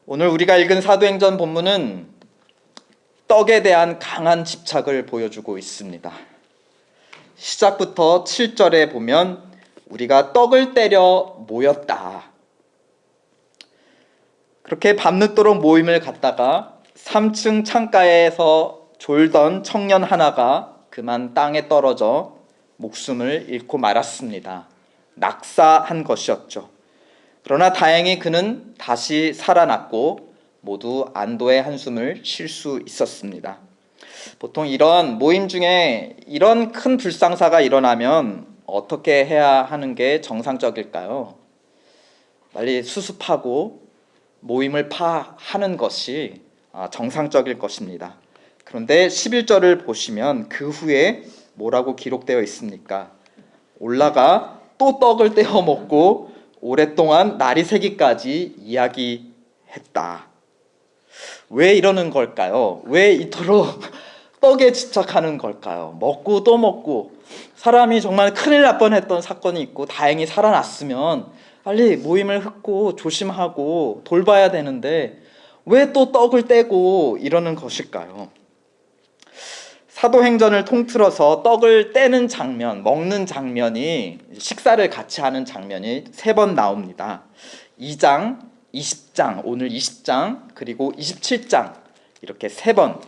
오늘 우리가 읽은 사도행전 본문은 떡에 대한 강한 집착을 보여주고 있습니다. 시작부터 7절에 보면 우리가 떡을 때려 모였다. 그렇게 밤늦도록 모임을 갖다가 3층 창가에서 졸던 청년 하나가 그만 땅에 떨어져 목숨을 잃고 말았습니다. 낙사한 것이었죠. 그러나 다행히 그는 다시 살아났고 모두 안도의 한숨을 쉴 수 있었습니다. 보통 이런 모임 중에 이런 큰 불상사가 일어나면 어떻게 해야 하는 게 정상적일까요? 빨리 수습하고 모임을 파하는 것이 정상적일 것입니다. 그런데 11절을 보시면 그 후에 뭐라고 기록되어 있습니까? 올라가 또 떡을 떼어 먹고 오랫동안 날이 새기까지 이야기했다. 왜 이러는 걸까요? 왜 이토록 떡에 집착하는 걸까요? 먹고 또 먹고, 사람이 정말 큰일 날 뻔했던 사건이 있고 다행히 살아났으면 빨리 모임을 흩고 조심하고 돌봐야 되는데 왜 또 떡을 떼고 이러는 것일까요? 사도행전을 통틀어서 떡을 떼는 장면, 먹는 장면이, 식사를 같이 하는 장면이 3번 나옵니다. 2장, 20장, 오늘 20장, 그리고 27장, 이렇게 3번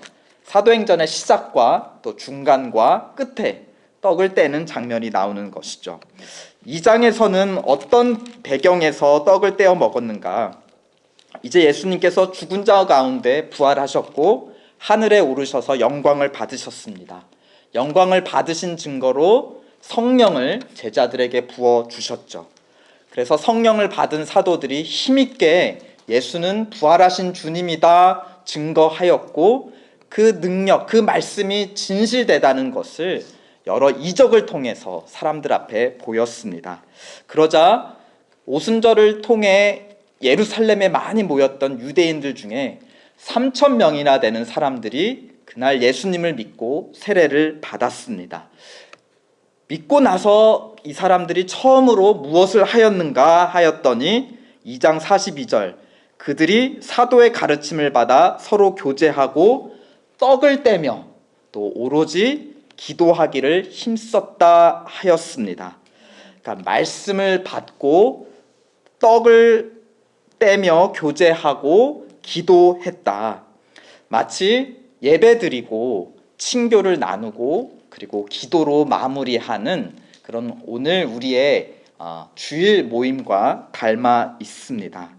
사도행전의 시작과 또 중간과 끝에 떡을 떼는 장면이 나오는 것이죠. 2장에서는 어떤 배경에서 떡을 떼어 먹었는가? 이제 예수님께서 죽은 자 가운데 부활하셨고 하늘에 오르셔서 영광을 받으셨습니다. 영광을 받으신 증거로 성령을 제자들에게 부어주셨죠. 그래서 성령을 받은 사도들이 힘있게 예수는 부활하신 주님이다 증거하였고, 그 능력, 그 말씀이 진실되다는 것을 여러 이적을 통해서 사람들 앞에 보였습니다. 그러자 오순절을 통해 예루살렘에 많이 모였던 유대인들 중에 3,000명이나 되는 사람들이 그날 예수님을 믿고 세례를 받았습니다. 믿고 나서 이 사람들이 처음으로 무엇을 하였는가 하였더니 2장 42절, 그들이 사도의 가르침을 받아 서로 교제하고 떡을 떼며 또 오로지 기도하기를 힘썼다 하였습니다. 그러니까 말씀을 받고 떡을 떼며 교제하고 기도했다. 마치 예배드리고 친교를 나누고 그리고 기도로 마무리하는 그런 오늘 우리의 주일 모임과 닮아 있습니다.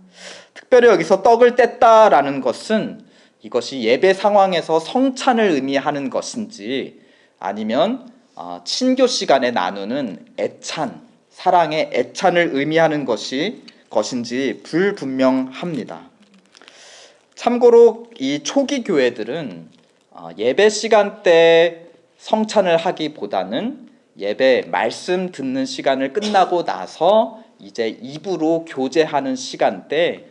특별히 여기서 떡을 뗐다라는 것은 이것이 예배 상황에서 성찬을 의미하는 것인지 아니면 친교 시간에 나누는 애찬, 사랑의 애찬을 의미하는 것인지 불분명합니다. 참고로 이 초기 교회들은 예배 시간 때 성찬을 하기보다는 예배 말씀 듣는 시간을 끝나고 나서 이제 입으로 교제하는 시간 때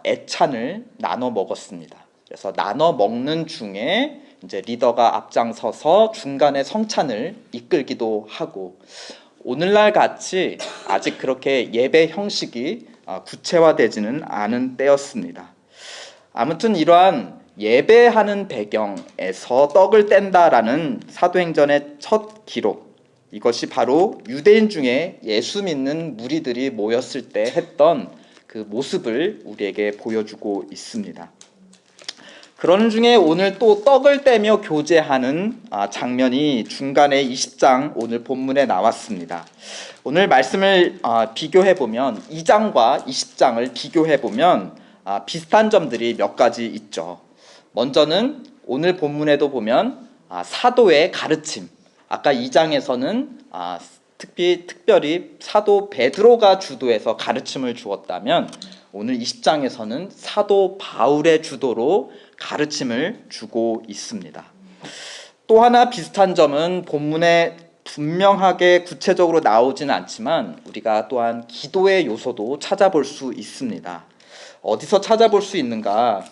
애찬을 나눠 먹었습니다. 그래서 나눠 먹는 중에 이제 리더가 앞장서서 중간에 성찬을 이끌기도 하고, 오늘날 같이 아직 그렇게 예배 형식이 구체화되지는 않은 때였습니다. 아무튼 이러한 예배하는 배경에서 떡을 뗀다라는 사도행전의 첫 기록, 이것이 바로 유대인 중에 예수 믿는 무리들이 모였을 때 했던 그 모습을 우리에게 보여주고 있습니다. 그런 중에 오늘 또 떡을 떼며 교제하는 장면이 중간에 20장 오늘 본문에 나왔습니다. 오늘 말씀을 비교해보면 2장과 20장을 비교해보면 비슷한 점들이 몇 가지 있죠. 먼저는 오늘 본문에도 보면 사도의 가르침, 아까 2장에서는 특별히 사도 베드로가 주도해서 가르침을 주었다면 오늘 20장에서는 사도 바울의 주도로 가르침을 주고 있습니다. 또 하나 비슷한 점은 본문에 분명하게 구체적으로 나오지는 않지만 우리가 또한 기도의 요소도 찾아볼 수 있습니다. 어디서 찾아볼 수 있는가?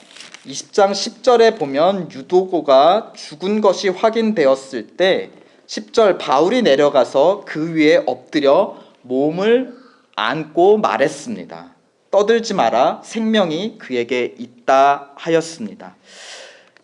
20장 10절에 보면 유도고가 죽은 것이 확인되었을 때 10절, 바울이 내려가서 그 위에 엎드려 몸을 안고 말했습니다. 떠들지 마라, 생명이 그에게 있다 하였습니다.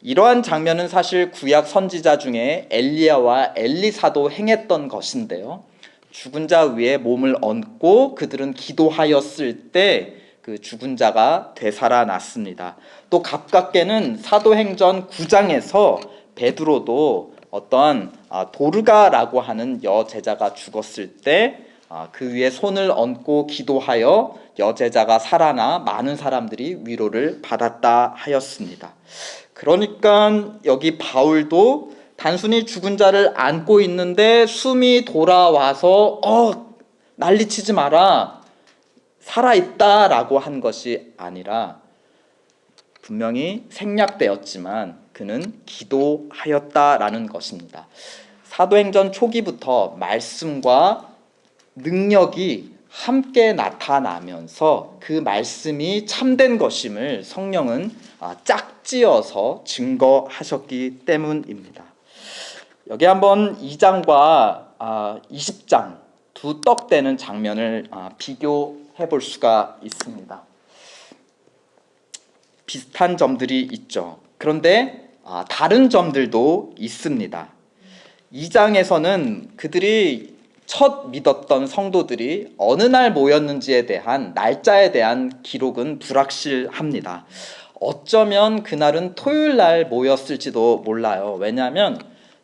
이러한 장면은 사실 구약 선지자 중에 엘리야와 엘리사도 행했던 것인데요. 죽은 자 위에 몸을 얹고 그들은 기도하였을 때 그 죽은 자가 되살아났습니다. 또 가깝게는 사도행전 9장에서 베드로도 어떤 도르가라고 하는 여제자가 죽었을 때 그 위에 손을 얹고 기도하여 여제자가 살아나 많은 사람들이 위로를 받았다 하였습니다. 그러니까 여기 바울도 단순히 죽은 자를 안고 있는데 숨이 돌아와서 난리치지 마라, 살아있다라고 한 것이 아니라 분명히 생략되었지만 그는 기도하였다라는 것입니다. 사도행전 초기부터 말씀과 능력이 함께 나타나면서 그 말씀이 참된 것임을 성령은 짝지어서 증거하셨기 때문입니다. 여기 한번 2장과 20장 두 떡되는 장면을 비교해 볼 수가 있습니다. 비슷한 점들이 있죠. 그런데 다른 점들도 있습니다. 2장에서는 그들이 첫 믿었던 성도들이 어느 날 모였는지에 대한 날짜에 대한 기록은 불확실합니다. 어쩌면 그날은 토요일 날 모였을지도 몰라요. 왜냐하면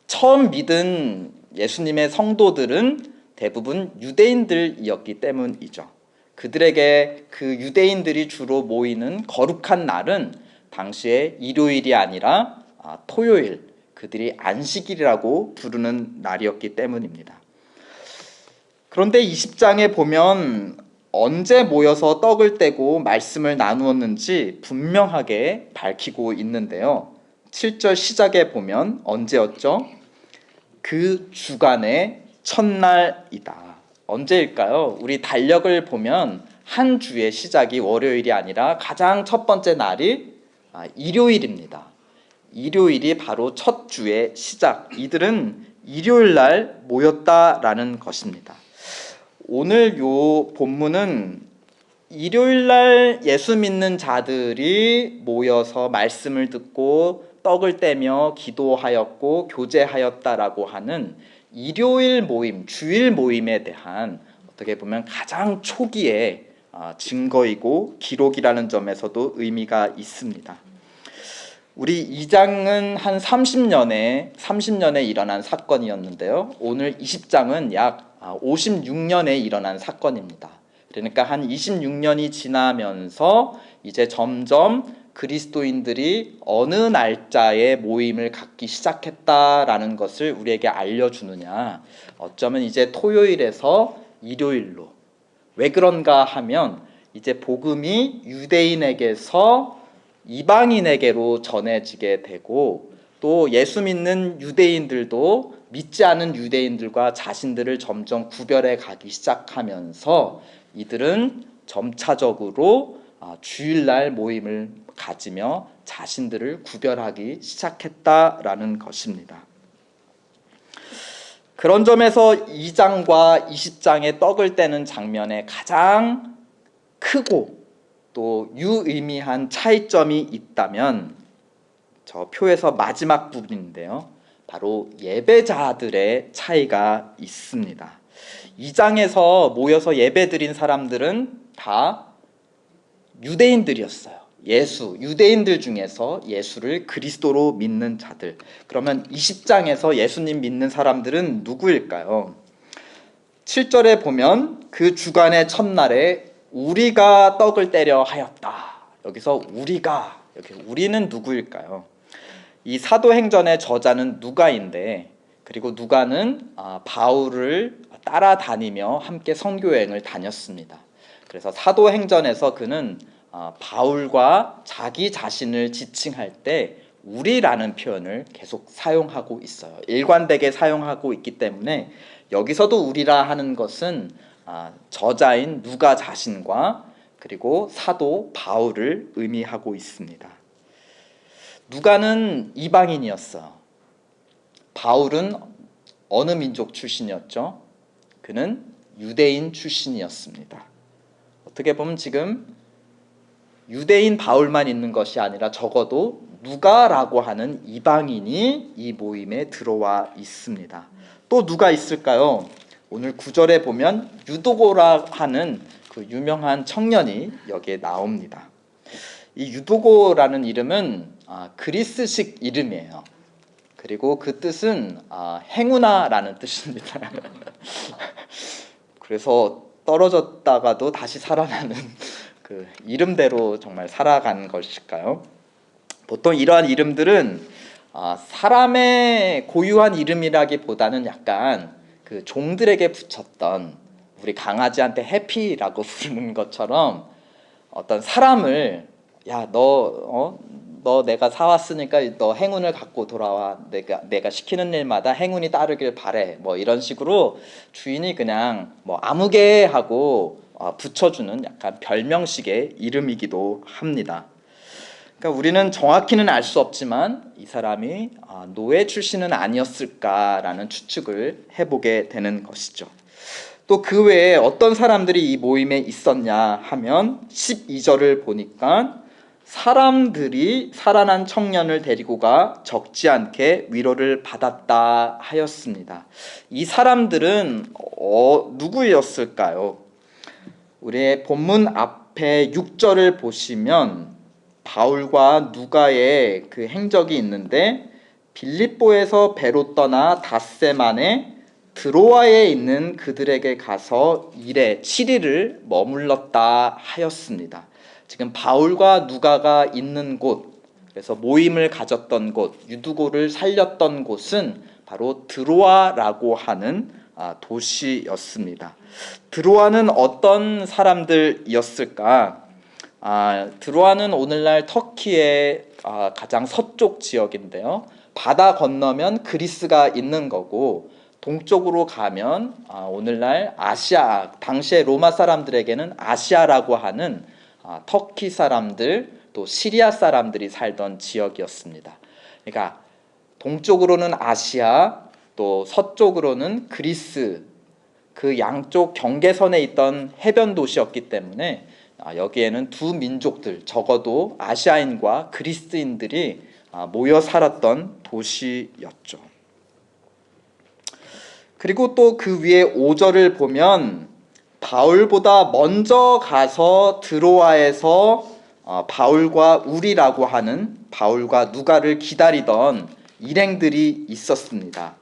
처음 믿은 예수님의 성도들은 대부분 유대인들이었기 때문이죠. 그들에게 그 유대인들이 주로 모이는 거룩한 날은 당시에 일요일이 아니라 토요일, 그들이 안식일이라고 부르는 날이었기 때문입니다. 그런데 20장에 보면 언제 모여서 떡을 떼고 말씀을 나누었는지 분명하게 밝히고 있는데요. 7절 시작에 보면 언제였죠? 그 주간의 첫날이다. 언제일까요? 우리 달력을 보면 한 주의 시작이 월요일이 아니라 가장 첫 번째 날이 일요일입니다. 일요일이 바로 첫 주의 시작. 이들은 일요일 날 모였다라는 것입니다. 오늘 요 본문은 일요일 날 예수 믿는 자들이 모여서 말씀을 듣고 떡을 떼며 기도하였고 교제하였다라고 하는 일요일 모임, 주일 모임에 대한 어떻게 보면 가장 초기의 증거이고 기록이라는 점에서도 의미가 있습니다. 우리 2장은 한 30년에 일어난 사건이었는데요. 오늘 20장은 약 56년에 일어난 사건입니다. 그러니까 한 26년이 지나면서 이제 점점 그리스도인들이 어느 날짜에 모임을 갖기 시작했다라는 것을 우리에게 알려주느냐. 어쩌면 이제 토요일에서 일요일로. 왜 그런가 하면 이제 복음이 유대인에게서 이방인에게로 전해지게 되고 또 예수 믿는 유대인들도 믿지 않은 유대인들과 자신들을 점점 구별해 가기 시작하면서 이들은 점차적으로 주일날 모임을 가지며 자신들을 구별하기 시작했다라는 것입니다. 그런 점에서 2장과 20장의 떡을 떼는 장면에 가장 크고 또 유의미한 차이점이 있다면 저 표에서 마지막 부분인데요. 바로 예배자들의 차이가 있습니다. 2장에서 모여서 예배드린 사람들은 다 유대인들이었어요. 유대인들 중에서 예수를 그리스도로 믿는 자들. 그러면 20장에서 예수님 믿는 사람들은 누구일까요? 7절에 보면 그 주간의 첫날에 우리가 떡을 떼려 하였다. 여기서 우리는 누구일까요? 이 사도행전의 저자는 누가인데, 그리고 누가는 바울을 따라다니며 함께 선교여행을 다녔습니다. 그래서 사도행전에서 그는 바울과 자기 자신을 지칭할 때 우리라는 표현을 계속 사용하고 있어요. 일관되게 사용하고 있기 때문에 여기서도 우리라 하는 것은 저자인 누가 자신과 그리고 사도 바울을 의미하고 있습니다. 누가는 이방인이었어요. 바울은 어느 민족 출신이었죠? 그는 유대인 출신이었습니다. 어떻게 보면 지금 유대인 바울만 있는 것이 아니라 적어도 누가라고 하는 이방인이 이 모임에 들어와 있습니다. 또 누가 있을까요? 오늘 9절에 보면 유도고라 하는 그 유명한 청년이 여기에 나옵니다. 이 유도고라는 이름은 그리스식 이름이에요. 그리고 그 뜻은 행운아라는 뜻입니다. 그래서 떨어졌다가도 다시 살아나는 그 이름대로 정말 살아간 것일까요? 보통 이러한 이름들은 사람의 고유한 이름이라기보다는 약간 그 종들에게 붙였던, 우리 강아지한테 해피라고 부르는 것처럼 어떤 사람을, 야, 너 내가 사왔으니까 너 행운을 갖고 돌아와. 내가 시키는 일마다 행운이 따르길 바래. 뭐 이런 식으로 주인이 그냥 뭐 아무개 하고 붙여주는 약간 별명식의 이름이기도 합니다. 그러니까 우리는 정확히는 알 수 없지만 이 사람이 노예 출신은 아니었을까라는 추측을 해보게 되는 것이죠. 또 그 외에 어떤 사람들이 이 모임에 있었냐 하면 12절을 보니까 사람들이 살아난 청년을 데리고 가 적지 않게 위로를 받았다 하였습니다. 이 사람들은 누구였을까요? 우리의 본문 앞에 6절을 보시면 바울과 누가의 그 행적이 있는데, 빌립보에서 배로 떠나 닷새 만에 드로아에 있는 그들에게 가서 7일을 머물렀다 하였습니다. 지금 바울과 누가가 있는 곳, 그래서 모임을 가졌던 곳, 유두고를 살렸던 곳은 바로 드로아라고 하는 도시였습니다. 드로아는 어떤 사람들이었을까? 드로아는 오늘날 터키의 가장 서쪽 지역인데요. 바다 건너면 그리스가 있는 거고, 동쪽으로 가면 오늘날 아시아, 당시의 로마 사람들에게는 아시아라고 하는 터키 사람들, 또 시리아 사람들이 살던 지역이었습니다. 그러니까 동쪽으로는 아시아, 또 서쪽으로는 그리스, 그 양쪽 경계선에 있던 해변 도시였기 때문에 여기에는 두 민족들, 적어도 아시아인과 그리스인들이 모여 살았던 도시였죠. 그리고 또 그 위에 5절을 보면 바울보다 먼저 가서 드로아에서 바울과 우리라고 하는, 바울과 누가를 기다리던 일행들이 있었습니다.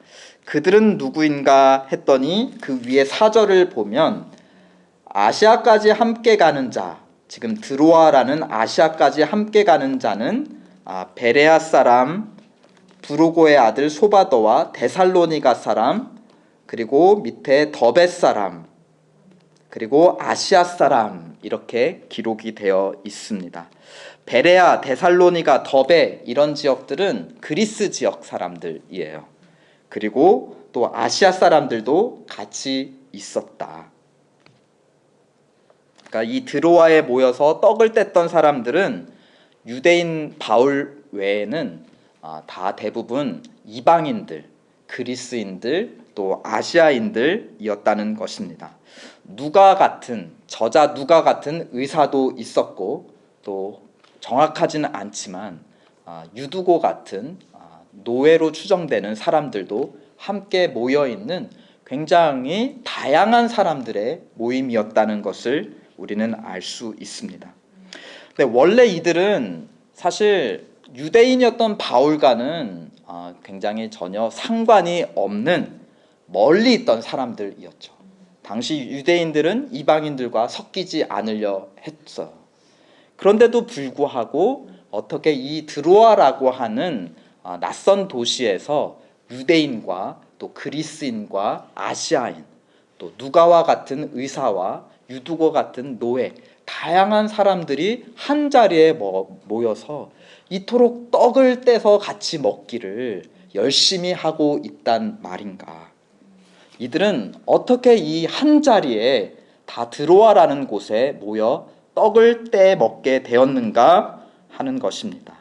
그들은 누구인가 했더니 그 위에 4절을 보면 아시아까지 함께 가는 자, 지금 드로아라는 아시아까지 함께 가는 자는 베레아 사람, 브루고의 아들 소바더와 데살로니가 사람, 그리고 밑에 더벳 사람, 그리고 아시아 사람, 이렇게 기록이 되어 있습니다. 베레아, 데살로니가, 더베 이런 지역들은 그리스 지역 사람들이에요. 그리고 또 아시아 사람들도 같이 있었다. 그러니까 이 드로아에 모여서 떡을 뗐던 사람들은 유대인 바울 외에는 다 대부분 이방인들, 그리스인들, 또 아시아인들이었다는 것입니다. 저자 누가 같은 의사도 있었고, 또 정확하지는 않지만 유두고 같은 노예로 추정되는 사람들도 함께 모여있는 굉장히 다양한 사람들의 모임이었다는 것을 우리는 알 수 있습니다. 근데 원래 이들은 사실 유대인이었던 바울과는 굉장히 전혀 상관이 없는 멀리 있던 사람들이었죠. 당시 유대인들은 이방인들과 섞이지 않으려 했어요. 그런데도 불구하고 어떻게 이 드로아라고 하는 낯선 도시에서 유대인과 또 그리스인과 아시아인, 또 누가와 같은 의사와 유두고 같은 노예, 다양한 사람들이 한 자리에 모여서 이토록 떡을 떼서 같이 먹기를 열심히 하고 있단 말인가. 이들은 어떻게 이 한 자리에 다 드로아라는 곳에 모여 떡을 떼 먹게 되었는가 하는 것입니다.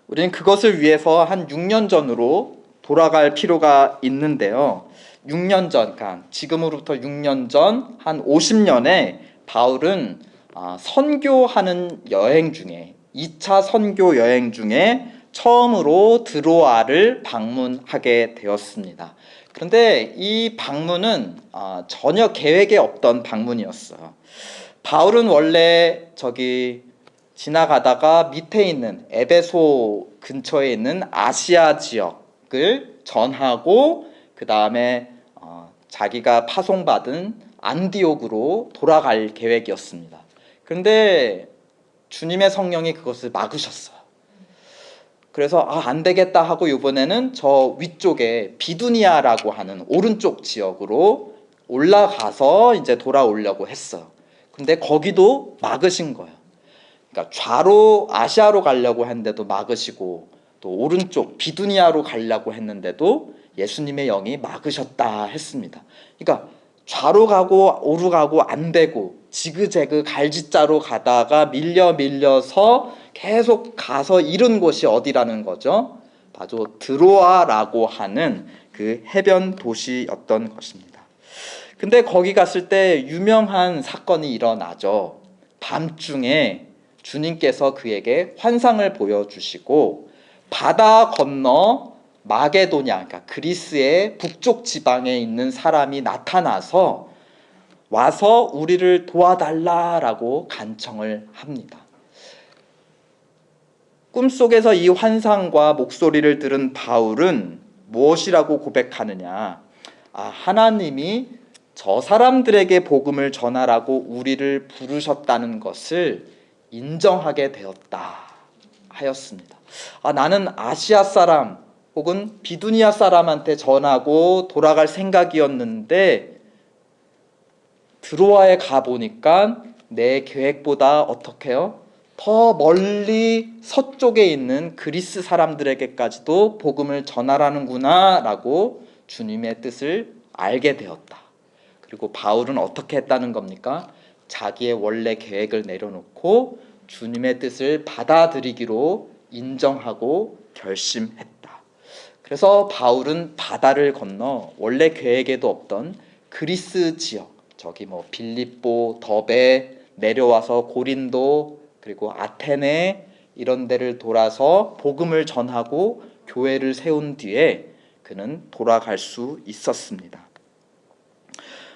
우리는 그것을 위해서 한 6년 전으로 돌아갈 필요가 있는데요. 6년 전, 그러니까 지금으로부터 6년 전, 한 50년에 바울은 선교하는 여행 중에 2차 선교 여행 중에 처음으로 드로아를 방문하게 되었습니다. 그런데 이 방문은 전혀 계획에 없던 방문이었어요. 바울은 원래 지나가다가 밑에 있는 에베소 근처에 있는 아시아 지역을 전하고 그 다음에 자기가 파송받은 안디옥으로 돌아갈 계획이었습니다. 그런데 주님의 성령이 그것을 막으셨어요. 그래서 안 되겠다 하고 이번에는 저 위쪽에 비두니아라고 하는 오른쪽 지역으로 올라가서 이제 돌아오려고 했어요. 근데 거기도 막으신 거예요. 그러니까 좌로 아시아로 가려고 했는데도 막으시고, 또 오른쪽 비두니아로 가려고 했는데도 예수님의 영이 막으셨다 했습니다. 그러니까 좌로 가고 오로 가고 안 되고 지그재그 갈지자로 가다가 밀려서 계속 가서 이른 곳이 어디라는 거죠? 바로 드로아라고 하는 그 해변 도시였던 것입니다. 근데 거기 갔을 때 유명한 사건이 일어나죠. 밤중에 주님께서 그에게 환상을 보여주시고 바다 건너 마게도냐, 그러니까 그리스의 북쪽 지방에 있는 사람이 나타나서 와서 우리를 도와달라라고 간청을 합니다. 꿈속에서 이 환상과 목소리를 들은 바울은 무엇이라고 고백하느냐? 하나님이 저 사람들에게 복음을 전하라고 우리를 부르셨다는 것을 인정하게 되었다 하였습니다. 나는 아시아 사람 혹은 비두니아 사람한테 전하고 돌아갈 생각이었는데 드로아에 가보니까 내 계획보다 어떻게 해요? 더 멀리 서쪽에 있는 그리스 사람들에게까지도 복음을 전하라는구나 라고 주님의 뜻을 알게 되었다. 그리고 바울은 어떻게 했다는 겁니까? 자기의 원래 계획을 내려놓고 주님의 뜻을 받아들이기로 인정하고 결심했다. 그래서 바울은 바다를 건너 원래 계획에도 없던 그리스 지역, 빌립보, 더베 내려와서 고린도 그리고 아테네 이런 데를 돌아서 복음을 전하고 교회를 세운 뒤에 그는 돌아갈 수 있었습니다.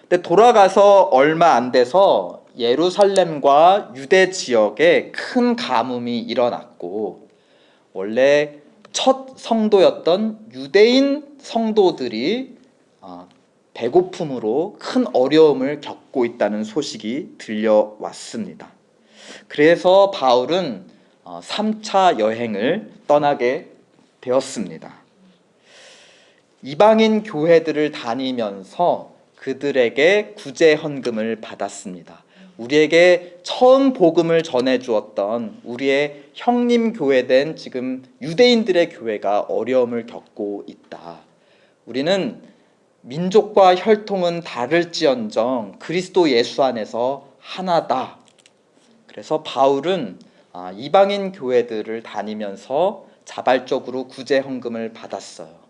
근데 돌아가서 얼마 안 돼서 예루살렘과 유대 지역에 큰 가뭄이 일어났고, 원래 첫 성도였던 유대인 성도들이 배고픔으로 큰 어려움을 겪고 있다는 소식이 들려왔습니다. 그래서 바울은 3차 여행을 떠나게 되었습니다. 이방인 교회들을 다니면서 그들에게 구제 헌금을 받았습니다. 우리에게 처음 복음을 전해주었던 우리의 형님 교회된 지금 유대인들의 교회가 어려움을 겪고 있다. 우리는 민족과 혈통은 다를지언정 그리스도 예수 안에서 하나다. 그래서 바울은 이방인 교회들을 다니면서 자발적으로 구제 헌금을 받았어요.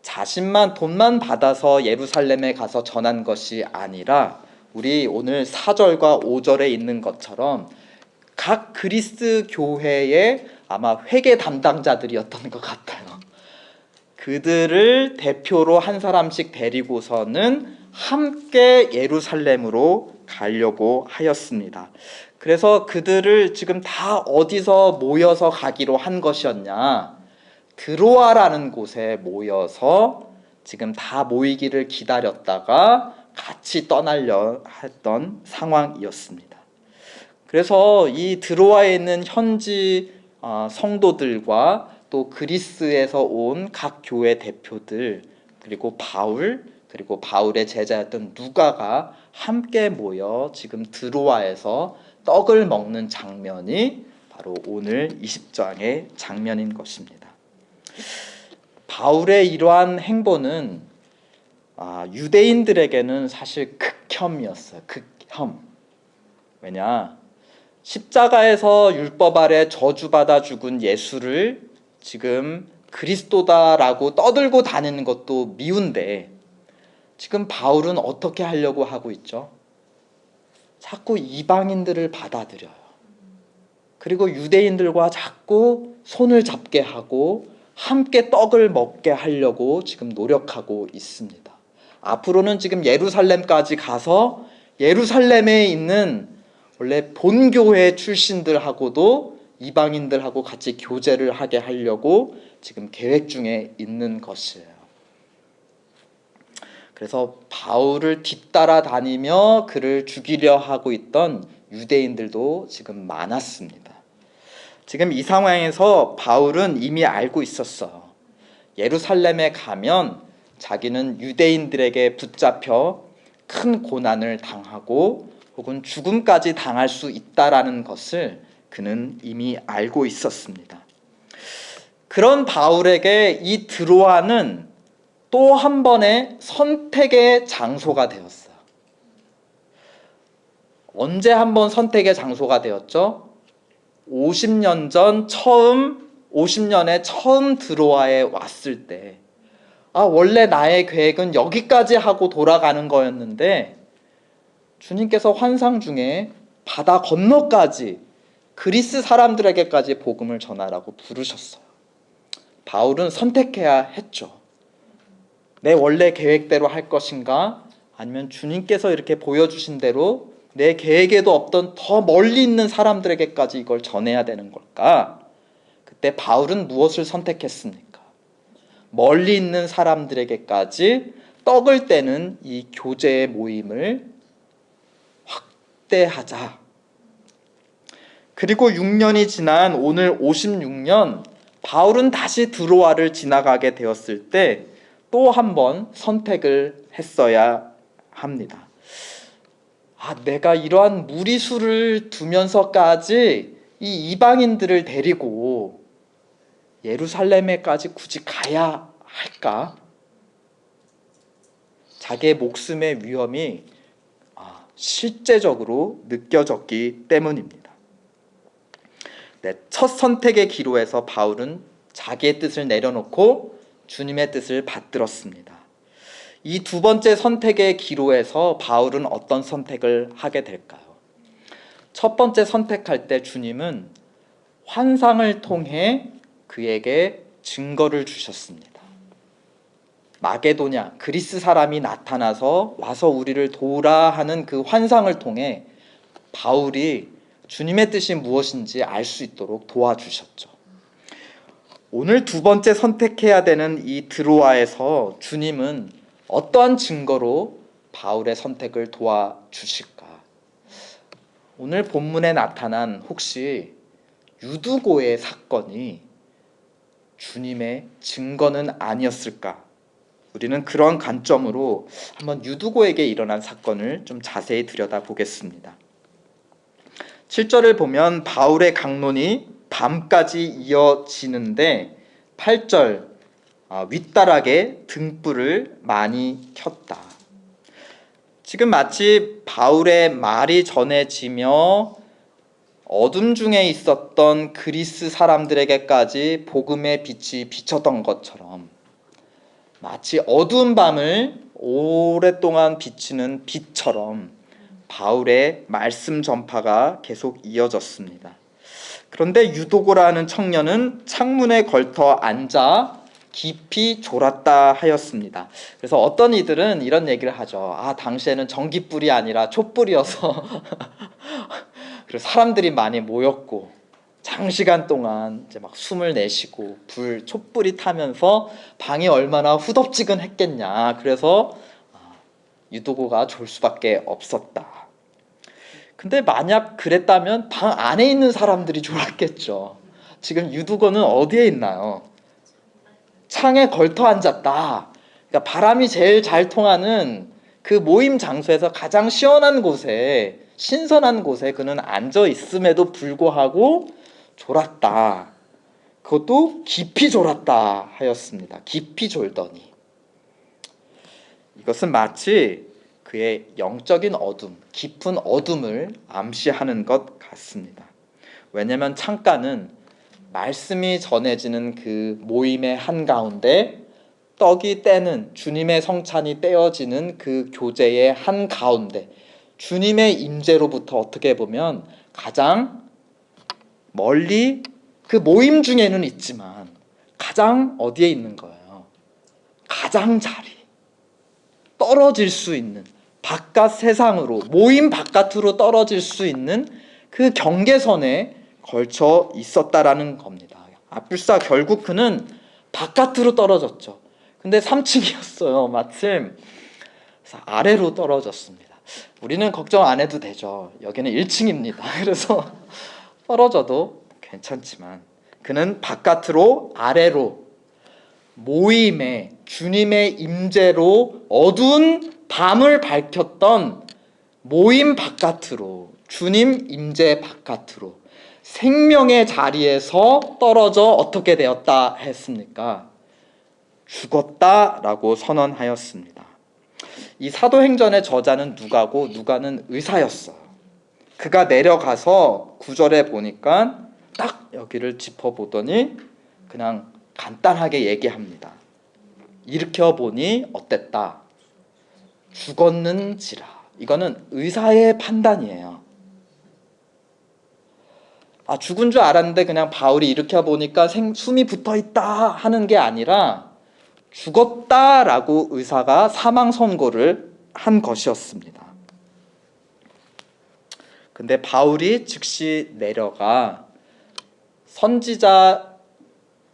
자신만 돈만 받아서 예루살렘에 가서 전한 것이 아니라 우리 오늘 4절과 5절에 있는 것처럼 각 그리스 교회의 아마 회계 담당자들이었던 것 같아요. 그들을 대표로 한 사람씩 데리고서는 함께 예루살렘으로 가려고 하였습니다. 그래서 그들을 지금 다 어디서 모여서 가기로 한 것이었냐? 드로아라는 곳에 모여서 지금 다 모이기를 기다렸다가 같이 떠나려 했던 상황이었습니다. 그래서 이 드로아에 있는 현지 성도들과 또 그리스에서 온 각 교회 대표들 그리고 바울의 제자였던 누가가 함께 모여 지금 드로아에서 떡을 먹는 장면이 바로 오늘 20장의 장면인 것입니다. 바울의 이러한 행보는 유대인들에게는 사실 극혐이었어요. 극혐. 왜냐? 십자가에서 율법 아래 저주받아 죽은 예수를 지금 그리스도다라고 떠들고 다니는 것도 미운데 지금 바울은 어떻게 하려고 하고 있죠? 자꾸 이방인들을 받아들여요. 그리고 유대인들과 자꾸 손을 잡게 하고 함께 떡을 먹게 하려고 지금 노력하고 있습니다. 앞으로는 지금 예루살렘까지 가서 예루살렘에 있는 원래 본교회 출신들하고도 이방인들하고 같이 교제를 하게 하려고 지금 계획 중에 있는 것이에요. 그래서 바울을 뒤따라 다니며 그를 죽이려 하고 있던 유대인들도 지금 많았습니다. 지금 이 상황에서 바울은 이미 알고 있었어요. 예루살렘에 가면 자기는 유대인들에게 붙잡혀 큰 고난을 당하고 혹은 죽음까지 당할 수 있다라는 것을 그는 이미 알고 있었습니다. 그런 바울에게 이 드로아는 또 한 번의 선택의 장소가 되었어요. 언제 한 번 선택의 장소가 되었죠? 50년 전 50년에 처음 드로아에 왔을 때, 원래 나의 계획은 여기까지 하고 돌아가는 거였는데 주님께서 환상 중에 바다 건너까지 그리스 사람들에게까지 복음을 전하라고 부르셨어요. 바울은 선택해야 했죠. 내 원래 계획대로 할 것인가? 아니면 주님께서 이렇게 보여주신 대로 내 계획에도 없던 더 멀리 있는 사람들에게까지 이걸 전해야 되는 걸까? 그때 바울은 무엇을 선택했습니까? 멀리 있는 사람들에게까지 떡을 떼는 이 교제의 모임을 확대하자. 그리고 6년이 지난 오늘 56년, 바울은 다시 드로아를 지나가게 되었을 때 또 한 번 선택을 했어야 합니다. 내가 이러한 무리수를 두면서까지 이 이방인들을 데리고 예루살렘에까지 굳이 가야 할까? 자기의 목숨의 위험이 실제적으로 느껴졌기 때문입니다. 첫 선택의 기로에서 바울은 자기의 뜻을 내려놓고 주님의 뜻을 받들었습니다. 이 두 번째 선택의 기로에서 바울은 어떤 선택을 하게 될까요? 첫 번째 선택할 때 주님은 환상을 통해 그에게 증거를 주셨습니다. 마게도냐, 그리스 사람이 나타나서 와서 우리를 도우라 하는 그 환상을 통해 바울이 주님의 뜻이 무엇인지 알 수 있도록 도와주셨죠. 오늘 두 번째 선택해야 되는 이 드로아에서 주님은 어떠한 증거로 바울의 선택을 도와주실까? 오늘 본문에 나타난 혹시 유두고의 사건이 주님의 증거는 아니었을까? 우리는 그런 관점으로 한번 유두고에게 일어난 사건을 좀 자세히 들여다보겠습니다. 7절을 보면 바울의 강론이 밤까지 이어지는데 8절 윗다락에 등불을 많이 켰다. 지금 마치 바울의 말이 전해지며 어둠 중에 있었던 그리스 사람들에게까지 복음의 빛이 비쳤던 것처럼 마치 어두운 밤을 오랫동안 비치는 빛처럼 바울의 말씀 전파가 계속 이어졌습니다. 그런데 유도고라는 청년은 창문에 걸터 앉아 깊이 졸았다 하였습니다. 그래서 어떤 이들은 이런 얘기를 하죠. 당시에는 전기불이 아니라 촛불이어서 그리고 사람들이 많이 모였고 장시간 동안 이제 막 숨을 내쉬고 촛불이 타면서 방이 얼마나 후덥지근했겠냐. 그래서 유도고가 졸 수밖에 없었다. 근데 만약 그랬다면 방 안에 있는 사람들이 졸았겠죠. 지금 유두고는 어디에 있나요? 창에 걸터 앉았다. 그러니까 바람이 제일 잘 통하는 그 모임 장소에서 가장 시원한 곳에, 신선한 곳에 그는 앉아 있음에도 불구하고 졸았다. 그것도 깊이 졸았다 하였습니다. 깊이 졸더니. 이것은 마치 그의 영적인 어둠, 깊은 어둠을 암시하는 것 같습니다. 왜냐하면 창가는 말씀이 전해지는 그 모임의 한가운데 떡이 떼는 주님의 성찬이 떼어지는 그 교제의 한가운데 주님의 임재로부터 어떻게 보면 가장 멀리 그 모임 중에는 있지만 가장 어디에 있는 거예요? 가장 자리 떨어질 수 있는 바깥 세상으로 모임 바깥으로 떨어질 수 있는 그 경계선에 걸쳐 있었다라는 겁니다. 불사 결국 그는 바깥으로 떨어졌죠. 근데 3층이었어요. 마침 그래서 아래로 떨어졌습니다. 우리는 걱정 안 해도 되죠. 여기는 1층입니다. 그래서 떨어져도 괜찮지만 그는 바깥으로 아래로 모임에 주님의 임재로 어두운 밤을 밝혔던 모임 바깥으로 주님 임재 바깥으로 생명의 자리에서 떨어져 어떻게 되었다 했습니까? 죽었다라고 선언하였습니다. 이 사도행전의 저자는 누가고 누가는 의사였어요. 그가 내려가서 9절에 보니까 딱 여기를 짚어보더니 그냥 간단하게 얘기합니다. 일으켜보니 어땠다? 죽었는지라. 이거는 의사의 판단이에요. 죽은 줄 알았는데 그냥 바울이 일으켜보니까 숨이 붙어있다 하는 게 아니라 죽었다라고 의사가 사망 선고를 한 것이었습니다. 근데 바울이 즉시 내려가 선지자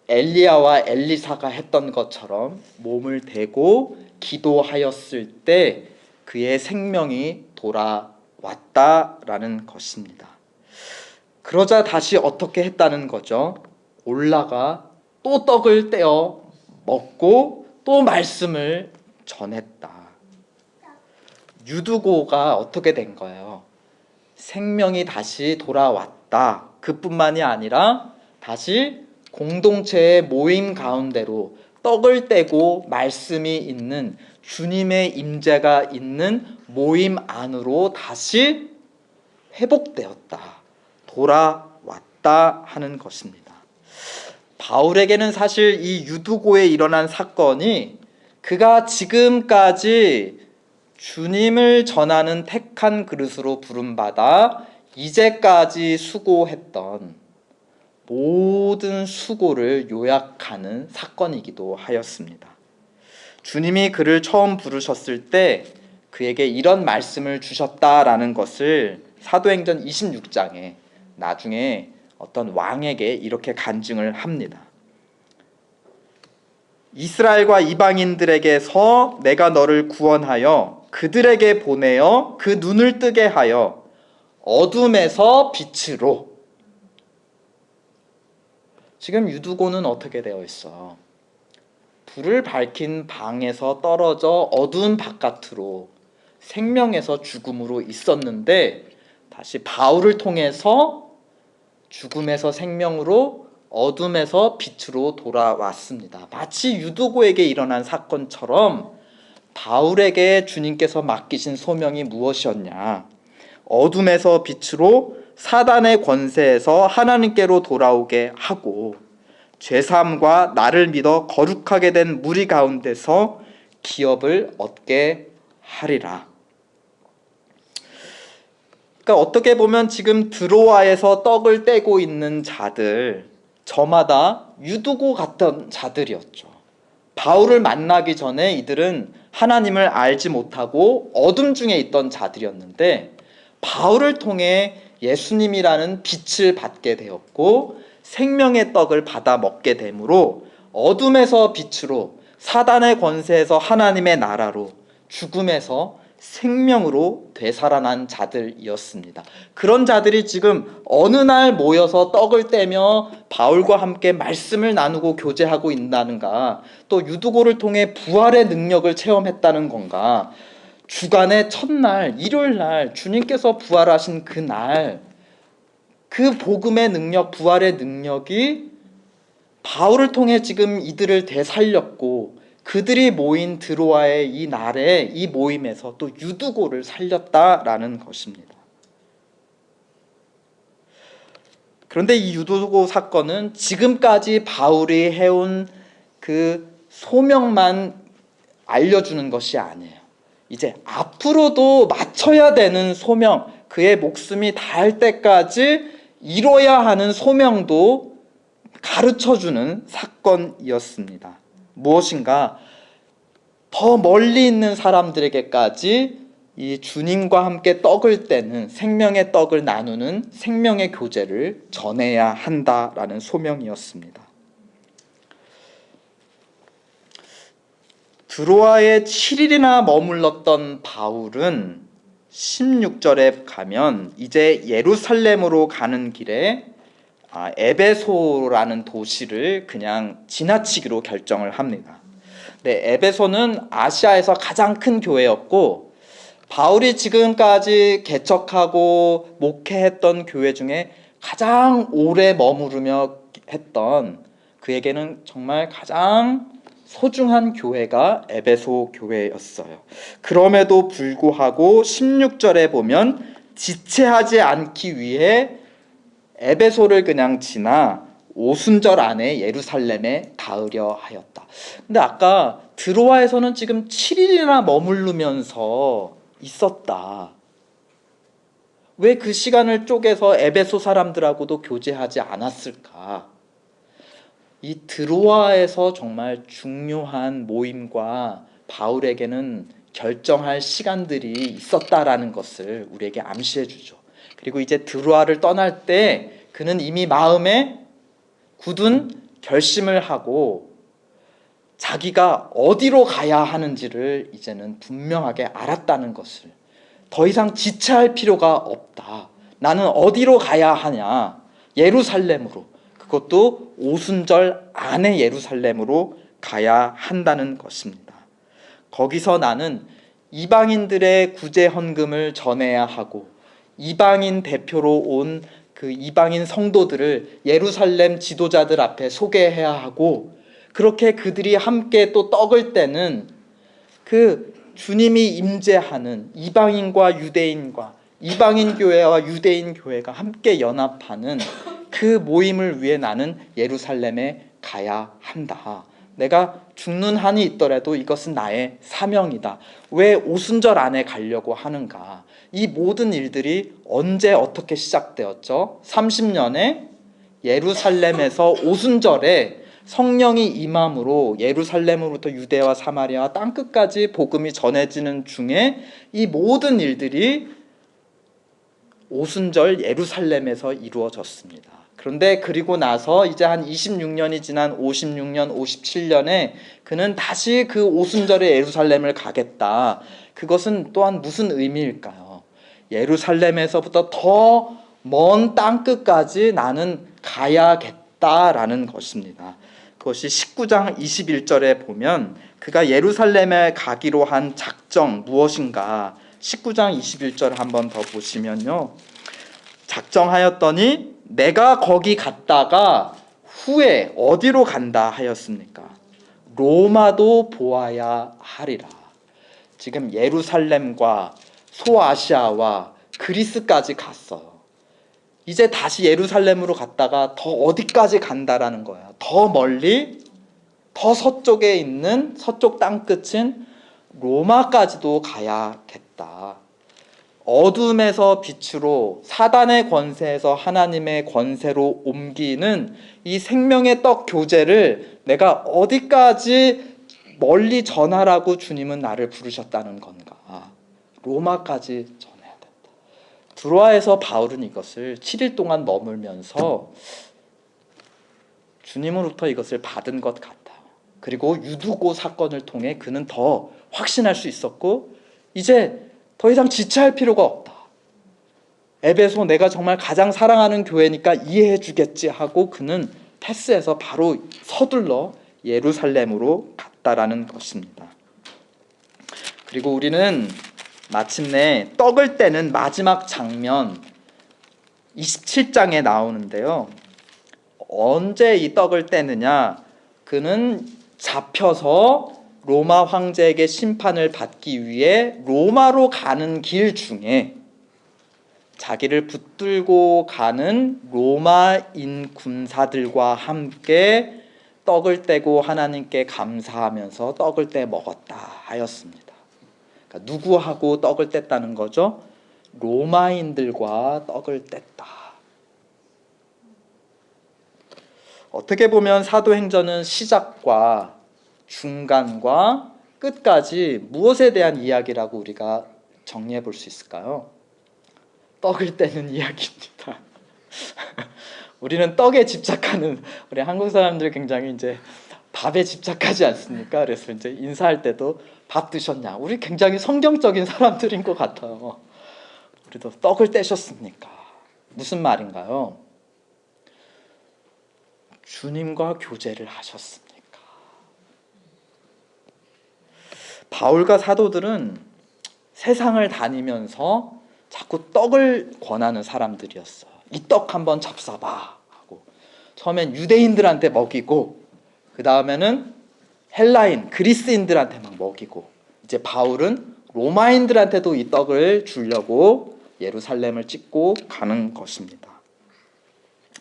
엘리야와 엘리사가 했던 것처럼 몸을 대고 기도하였을 때 그의 생명이 돌아왔다라는 것입니다. 그러자 다시 어떻게 했다는 거죠? 올라가 또 떡을 떼어 먹고 또 말씀을 전했다. 유두고가 어떻게 된 거예요? 생명이 다시 돌아왔다. 그뿐만이 아니라 다시 공동체의 모임 가운데로 떡을 떼고 말씀이 있는 주님의 임재가 있는 모임 안으로 다시 회복되었다. 돌아왔다 하는 것입니다. 바울에게는 사실 이 유두고에 일어난 사건이 그가 지금까지 주님을 전하는 택한 그릇으로 부름받아 이제까지 수고했던 모든 수고를 요약하는 사건이기도 하였습니다. 주님이 그를 처음 부르셨을 때 그에게 이런 말씀을 주셨다라는 것을 사도행전 26장에 나중에 어떤 왕에게 이렇게 간증을 합니다. 이스라엘과 이방인들에게서 내가 너를 구원하여 그들에게 보내어 그 눈을 뜨게 하여 어둠에서 빛으로. 지금 유두고는 어떻게 되어 있어? 불을 밝힌 방에서 떨어져 어두운 바깥으로 생명에서 죽음으로 있었는데 다시 바울을 통해서 죽음에서 생명으로 어둠에서 빛으로 돌아왔습니다. 마치 유두고에게 일어난 사건처럼 바울에게 주님께서 맡기신 소명이 무엇이었냐? 어둠에서 빛으로 사단의 권세에서 하나님께로 돌아오게 하고 죄사함과 나를 믿어 거룩하게 된 무리 가운데서 기업을 얻게 하리라. 그러니까 어떻게 보면 지금 드로아에서 떡을 떼고 있는 자들, 저마다 유두고 같던 자들이었죠. 바울을 만나기 전에 이들은 하나님을 알지 못하고 어둠 중에 있던 자들이었는데 바울을 통해 예수님이라는 빛을 받게 되었고 생명의 떡을 받아 먹게 되므로 어둠에서 빛으로 사단의 권세에서 하나님의 나라로 죽음에서 생명으로 되살아난 자들이었습니다. 그런 자들이 지금 어느 날 모여서 떡을 떼며 바울과 함께 말씀을 나누고 교제하고 있다는가, 또 유두고를 통해 부활의 능력을 체험했다는 건가, 주간의 첫날 일요일날 주님께서 부활하신 그날 그 복음의 능력, 부활의 능력이 바울을 통해 지금 이들을 되살렸고 그들이 모인 드로아의 이 날에 이 모임에서 또 유두고를 살렸다라는 것입니다. 그런데 이 유두고 사건은 지금까지 바울이 해온 그 소명만 알려주는 것이 아니에요. 이제 앞으로도 마쳐야 되는 소명, 그의 목숨이 닿을 때까지 이뤄야 하는 소명도 가르쳐주는 사건이었습니다. 무엇인가? 더 멀리 있는 사람들에게까지 이 주님과 함께 떡을 떼는, 생명의 떡을 나누는 생명의 교제를 전해야 한다라는 소명이었습니다. 드로아에 7일이나 머물렀던 바울은 16절에 가면 이제 예루살렘으로 가는 길에 에베소라는 도시를 그냥 지나치기로 결정을 합니다. 네, 에베소는 아시아에서 가장 큰 교회였고, 바울이 지금까지 개척하고 목회했던 교회 중에 가장 오래 머무르며 했던, 그에게는 정말 가장 소중한 교회가 에베소 교회였어요. 그럼에도 불구하고 16절에 보면 지체하지 않기 위해 에베소를 그냥 지나 오순절 안에 예루살렘에 닿으려 하였다. 근데 아까 드로아에서는 지금 7일이나 머무르면서 있었다. 왜 그 시간을 쪼개서 에베소 사람들하고도 교제하지 않았을까? 이 드로아에서 정말 중요한 모임과 바울에게는 결정할 시간들이 있었다라는 것을 우리에게 암시해 주죠. 그리고 이제 드로아를 떠날 때 그는 이미 마음에 굳은 결심을 하고 자기가 어디로 가야 하는지를 이제는 분명하게 알았다는 것을, 더 이상 지체할 필요가 없다. 나는 어디로 가야 하냐? 예루살렘으로. 그것도 오순절 안에 예루살렘으로 가야 한다는 것입니다. 거기서 나는 이방인들의 구제 헌금을 전해야 하고, 이방인 대표로 온 그 이방인 성도들을 예루살렘 지도자들 앞에 소개해야 하고, 그렇게 그들이 함께 또 떡을 떼는 그 주님이 임재하는 이방인과 유대인과, 이방인 교회와 유대인 교회가 함께 연합하는 그 모임을 위해 나는 예루살렘에 가야 한다. 내가 죽는 한이 있더라도 이것은 나의 사명이다. 왜 오순절 안에 가려고 하는가? 이 모든 일들이 언제 어떻게 시작되었죠? 30년에 예루살렘에서 오순절에 성령이 임함으로 예루살렘으로부터 유대와 사마리아와 땅끝까지 복음이 전해지는 중에 이 모든 일들이 오순절 예루살렘에서 이루어졌습니다. 그런데 그리고 나서 이제 한 26년이 지난 56년, 57년에 그는 다시 그 오순절에 예루살렘을 가겠다. 그것은 또한 무슨 의미일까요? 예루살렘에서부터 더 먼 땅끝까지 나는 가야겠다라는 것입니다. 그것이 19장 21절에 보면 그가 예루살렘에 가기로 한 작정 무엇인가? 19장 21절 한번 더 보시면요. 작정하였더니 내가 거기 갔다가 후에 어디로 간다 하였습니까? 로마도 보아야 하리라. 지금 예루살렘과 소아시아와 그리스까지 갔어요. 이제 다시 예루살렘으로 갔다가 더 어디까지 간다라는 거야. 더 멀리, 더 서쪽에 있는 서쪽 땅끝인 로마까지도 가야겠다. 어둠에서 빛으로, 사단의 권세에서 하나님의 권세로 옮기는 이 생명의 떡 교제를 내가 어디까지 멀리 전하라고 주님은 나를 부르셨다는 건가? 로마까지 전해야 된다. 드로아에서 바울은 이것을 7일 동안 머물면서 주님으로부터 이것을 받은 것 같아요. 그리고 유두고 사건을 통해 그는 더 확신할 수 있었고, 이제 더 이상 지체할 필요가 없다. 에베소 내가 정말 가장 사랑하는 교회니까 이해해 주겠지 하고 그는 패스해서 바로 서둘러 예루살렘으로 갔다라는 것입니다. 그리고 우리는 마침내 떡을 떼는 마지막 장면 27장에 나오는데요. 언제 이 떡을 떼느냐? 그는 잡혀서 로마 황제에게 심판을 받기 위해 로마로 가는 길 중에 자기를 붙들고 가는 로마인 군사들과 함께 떡을 떼고 하나님께 감사하면서 떡을 떼 먹었다 하였습니다. 그러니까 누구하고 떡을 뗐다는 거죠? 로마인들과 떡을 뗐다. 어떻게 보면 사도행전은 시작과 중간과 끝까지 무엇에 대한 이야기라고 우리가 정리해 볼 수 있을까요? 떡을 떼는 이야기입니다. 우리는 떡에 집착하는, 우리 한국 사람들 굉장히 이제 밥에 집착하지 않습니까? 그래서 이제 인사할 때도 밥 드셨냐? 우리 굉장히 성경적인 사람들인 것 같아요. 우리도 떡을 떼셨습니까? 무슨 말인가요? 주님과 교제를 하셨습니까? 바울과 사도들은 세상을 다니면서 자꾸 떡을 권하는 사람들이었어요. 이 떡 한번 잡숴봐 하고, 처음엔 유대인들한테 먹이고, 그 다음에는 헬라인, 그리스인들한테 막 먹이고, 이제 바울은 로마인들한테도 이 떡을 주려고 예루살렘을 찍고 가는 것입니다.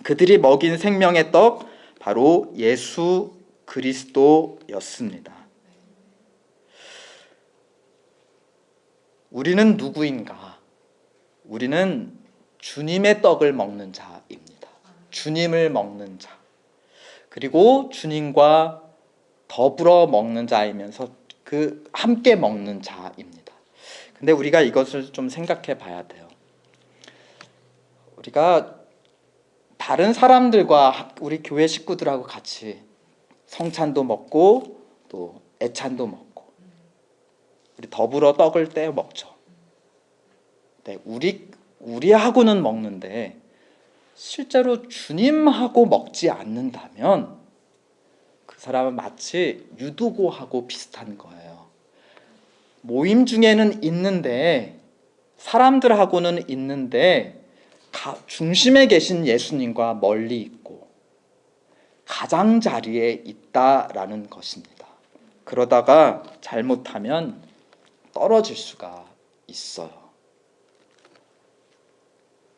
그들이 먹인 생명의 떡, 바로 예수 그리스도였습니다. 우리는 누구인가? 우리는 주님의 떡을 먹는 자입니다. 주님을 먹는 자. 그리고 주님과 더불어 먹는 자이면서 함께 먹는 자입니다. 근데 우리가 이것을 좀 생각해 봐야 돼요. 우리가 다른 사람들과 우리 교회 식구들하고 같이 성찬도 먹고 또 애찬도 먹고 우리 더불어 떡을 떼어 먹죠. 네, 우리하고는 먹는데 실제로 주님하고 먹지 않는다면 그 사람은 마치 유두고하고 비슷한 거예요. 모임 중에는 있는데, 사람들하고는 있는데 중심에 계신 예수님과 멀리 있고 가장자리에 있다라는 것입니다. 그러다가 잘못하면 떨어질 수가 있어요.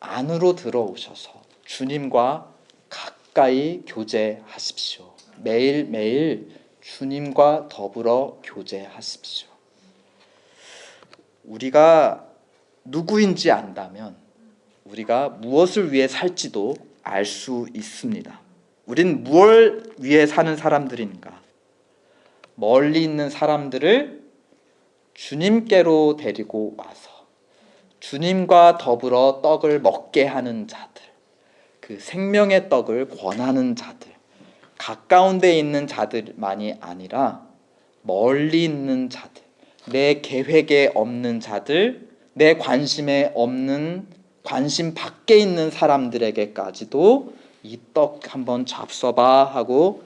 안으로 들어오셔서 주님과 가까이 교제하십시오. 매일매일 주님과 더불어 교제하십시오. 우리가 누구인지 안다면 우리가 무엇을 위해 살지도 알 수 있습니다. 우린 무엇을 위해 사는 사람들인가? 멀리 있는 사람들을 주님께로 데리고 와서 주님과 더불어 떡을 먹게 하는 자들, 그 생명의 떡을 권하는 자들, 가까운 데 있는 자들만이 아니라 멀리 있는 자들, 내 계획에 없는 자들, 내 관심에 없는, 관심 밖에 있는 사람들에게까지도 이 떡 한번 잡숴봐 하고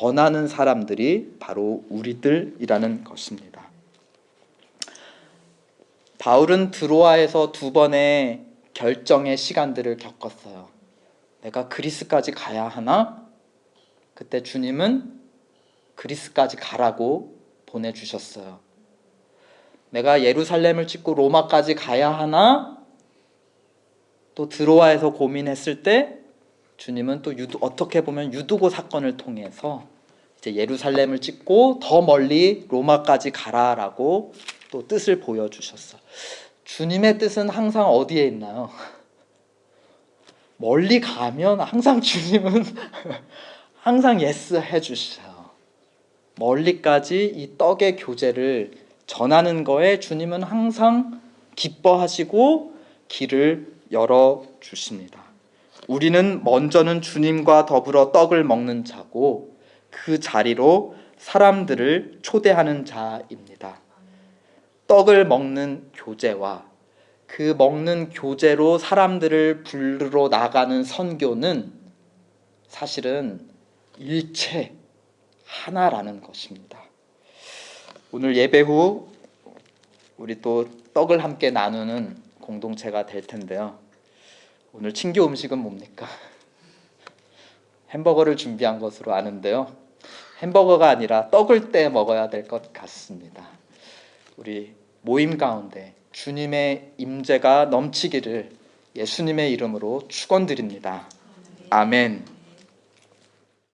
권하는 사람들이 바로 우리들이라는 것입니다. 바울은 드로아에서 2번의 결정의 시간들을 겪었어요. 내가 그리스까지 가야 하나? 그때 주님은 그리스까지 가라고 보내주셨어요. 내가 예루살렘을 찍고 로마까지 가야 하나? 또 드로아에서 고민했을 때 주님은 또 어떻게 보면 유두고 사건을 통해서 이제 예루살렘을 찍고 더 멀리 로마까지 가라라고 또 뜻을 보여주셨어. 주님의 뜻은 항상 어디에 있나요? 멀리 가면 항상 주님은 항상 예스 해주셔요. 멀리까지 이 떡의 교제를 전하는 거에 주님은 항상 기뻐하시고 길을 열어주십니다. 우리는 먼저는 주님과 더불어 떡을 먹는 자고 그 자리로 사람들을 초대하는 자입니다. 떡을 먹는 교제와 그 먹는 교제로 사람들을 부르러 나가는 선교는 사실은 일체 하나라는 것입니다. 오늘 예배 후 우리 또 떡을 함께 나누는 공동체가 될 텐데요. 오늘 친교 음식은 뭡니까? 햄버거를 준비한 것으로 아는데요. 햄버거가 아니라 떡을 떼 먹어야 될 것 같습니다. 우리 모임 가운데 주님의 임재가 넘치기를 예수님의 이름으로 축원드립니다. 아멘.